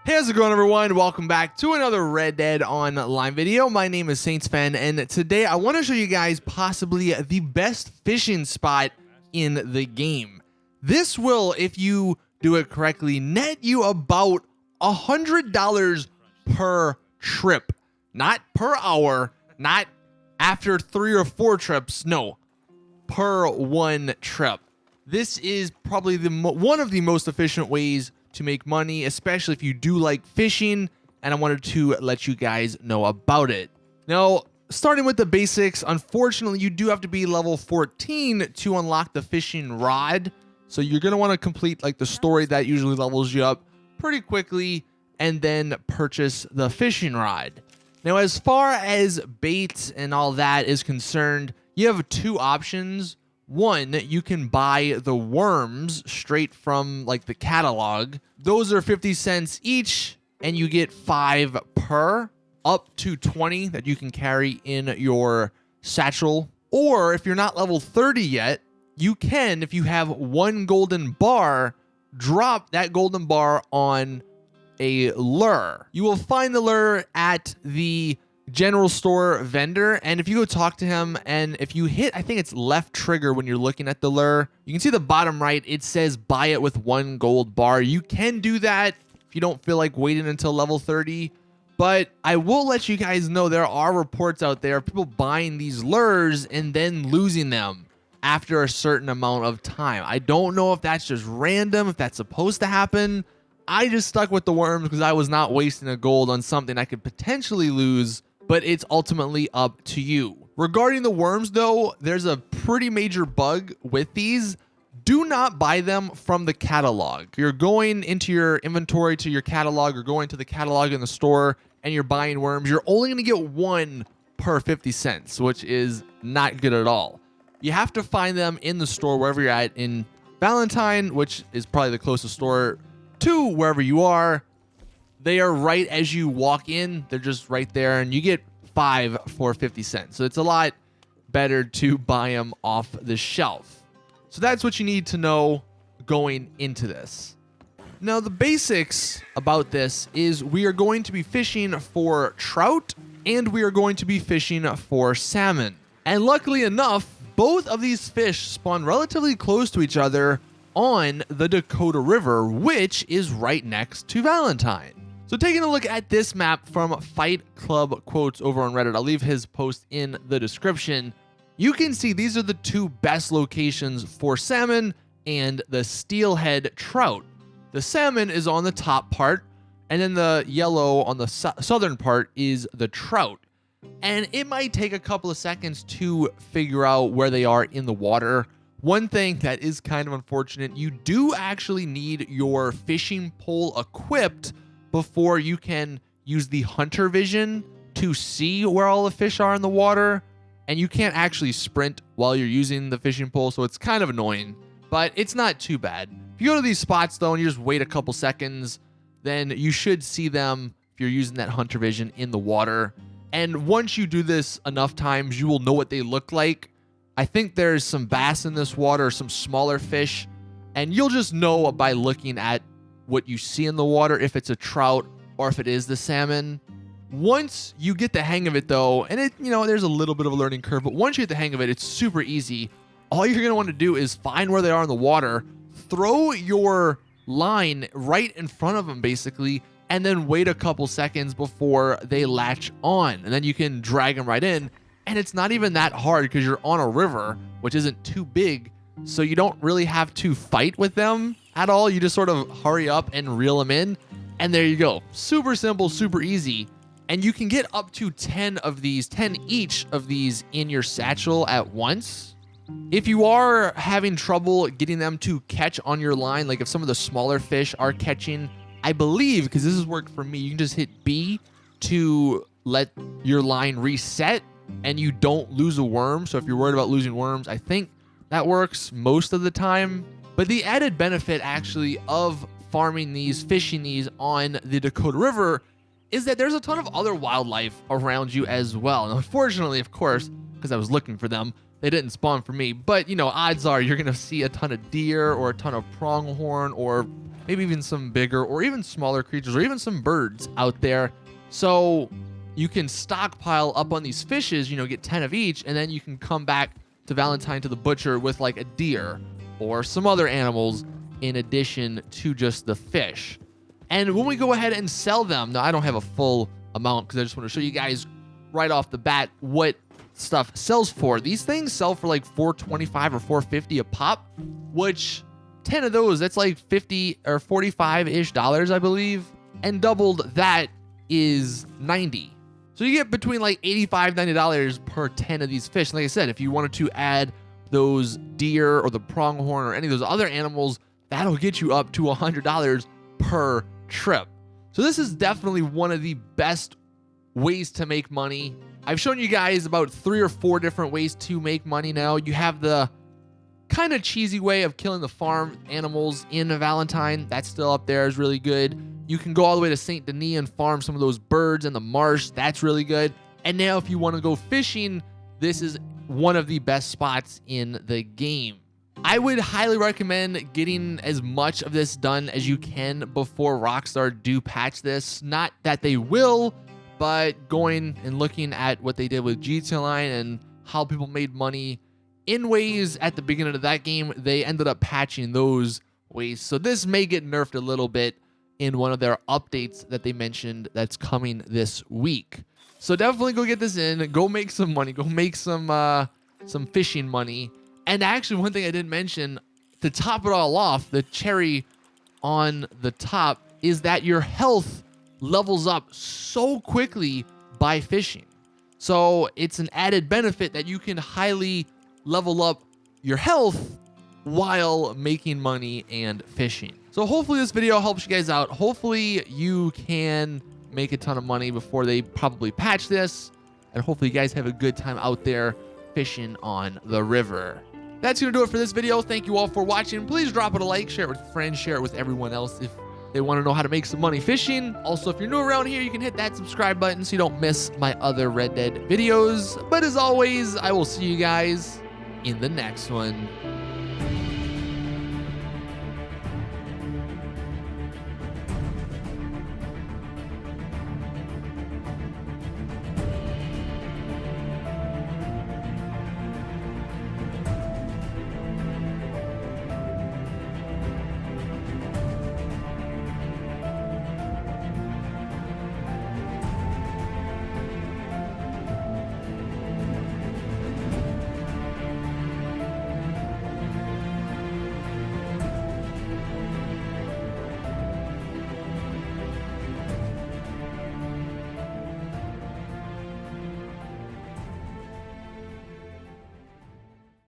Hey, how's it going, everyone? Welcome back to another Red Dead Online video. My name is SaintsFan, and today I want to show you guys possibly the best fishing spot in the game. This will, if you do it correctly, net you about $100 per trip. Not per hour, not after 3 or 4 trips, no, per one trip. This is probably one of the most efficient ways to make money, especially if you do like fishing, and I wanted to let you guys know about it. Now, starting with the basics, unfortunately, you do have to be level 14 to unlock the fishing rod. So you're going to want to complete like the story that usually levels you up pretty quickly and then purchase the fishing rod. Now, as far as bait and all that is concerned, you have 2 options. One, you can buy the worms straight from like the catalog. Those are 50 cents each, and you get 5 per, up to 20 that you can carry in your satchel. Or if you're not level 30 yet, you can, if you have 1 golden bar, drop that golden bar on a lure. You will find the lure at the general store vendor, and if you go talk to him, and if you hit, I think it's left trigger when you're looking at the lure, you can see the bottom right, it says buy it with 1 gold bar. You can do that if you don't feel like waiting until level 30, but I will let you guys know there are reports out there of people buying these lures and then losing them after a certain amount of time. I don't know if that's just random, if that's supposed to happen. I just stuck with the worms because I was not wasting a gold on something I could potentially lose, but it's ultimately up to you. Regarding the worms though, there's a pretty major bug with these. Do not buy them from the catalog. If you're going into your inventory to your catalog, or going to the catalog in the store and you're buying worms, you're only gonna get 1 per 50 cents, which is not good at all. You have to find them in the store wherever you're at in Valentine, which is probably the closest store to wherever you are. They are right as you walk in. They're just right there, and you get 5 for 50 cents. So it's a lot better to buy them off the shelf. So that's what you need to know going into this. Now, the basics about this is we are going to be fishing for trout, and we are going to be fishing for salmon. And luckily enough, both of these fish spawn relatively close to each other on the Dakota River, which is right next to Valentine. So taking a look at this map from Fight Club Quotes over on Reddit, I'll leave his post in the description. You can see these are the 2 best locations for salmon and the steelhead trout. The salmon is on the top part, and then the yellow on the southern part is the trout. And it might take a couple of seconds to figure out where they are in the water. One thing that is kind of unfortunate, you do actually need your fishing pole equipped before you can use the hunter vision to see where all the fish are in the water, and you can't actually sprint while you're using the fishing pole, so it's kind of annoying, but it's not too bad. If you go to these spots though and you just wait a couple seconds, then you should see them if you're using that hunter vision in the water. And once you do this enough times, you will know what they look like. I think there's some bass in this water, some smaller fish, and you'll just know by looking at what you see in the water if it's a trout or if it is the salmon. Once you get the hang of it though, and there's a little bit of a learning curve, but once you get the hang of it, it's super easy. All you're gonna want to do is find where they are in the water, throw your line right in front of them basically, and then wait a couple seconds before they latch on, and then you can drag them right in. And it's not even that hard because you're on a river, which isn't too big, so you don't really have to fight with them at all. You just sort of hurry up and reel them in, and there you go. Super simple, super easy. And you can get up to 10 each of these in your satchel at once. If you are having trouble getting them to catch on your line, like if some of the smaller fish are catching, I believe, because this has worked for me, you can just hit B to let your line reset and you don't lose a worm. So if you're worried about losing worms, I think that works most of the time. But the added benefit actually of farming these, fishing these on the Dakota River is that there's a ton of other wildlife around you as well. And unfortunately, of course, because I was looking for them, they didn't spawn for me. But, odds are you're going to see a ton of deer or a ton of pronghorn or maybe even some bigger or even smaller creatures or even some birds out there. So you can stockpile up on these fishes, you know, get 10 of each, and then you can come back to Valentine to the butcher with like a deer or some other animals in addition to just the fish. And when we go ahead and sell them, now I don't have a full amount because I just want to show you guys right off the bat what stuff sells for. These things sell for like $4.25 or $4.50 a pop, which 10 of those, that's like 50 or 45-ish dollars, I believe. And doubled that is 90. So you get between like $85, $90 per 10 of these fish. And like I said, if you wanted to add those deer or the pronghorn or any of those other animals, that'll get you up to $100 per trip. So this is definitely one of the best ways to make money. I've shown you guys about 3 or 4 different ways to make money now. You have the kind of cheesy way of killing the farm animals in a Valentine. That's still up there, is really good. You can go all the way to St. Denis and farm some of those birds in the marsh. That's really good. And now if you want to go fishing, this is one of the best spots in the game. I would highly recommend getting as much of this done as you can before Rockstar do patch this. Not that they will, but going and looking at what they did with GTA Online and how people made money in ways at the beginning of that game, they ended up patching those ways. So this may get nerfed a little bit in one of their updates that they mentioned that's coming this week. So definitely go get this in, go make some money, go make some fishing money. And actually, one thing I didn't mention, to top it all off, the cherry on the top, is that your health levels up so quickly by fishing. So it's an added benefit that you can highly level up your health while making money and fishing. So hopefully this video helps you guys out. Hopefully you can make a ton of money before they probably patch this. And hopefully you guys have a good time out there fishing on the river. That's going to do it for this video. Thank you all for watching. Please drop it a like, share it with friends, share it with everyone else if they want to know how to make some money fishing. Also, if you're new around here, you can hit that subscribe button so you don't miss my other Red Dead videos. But as always, I will see you guys in the next one.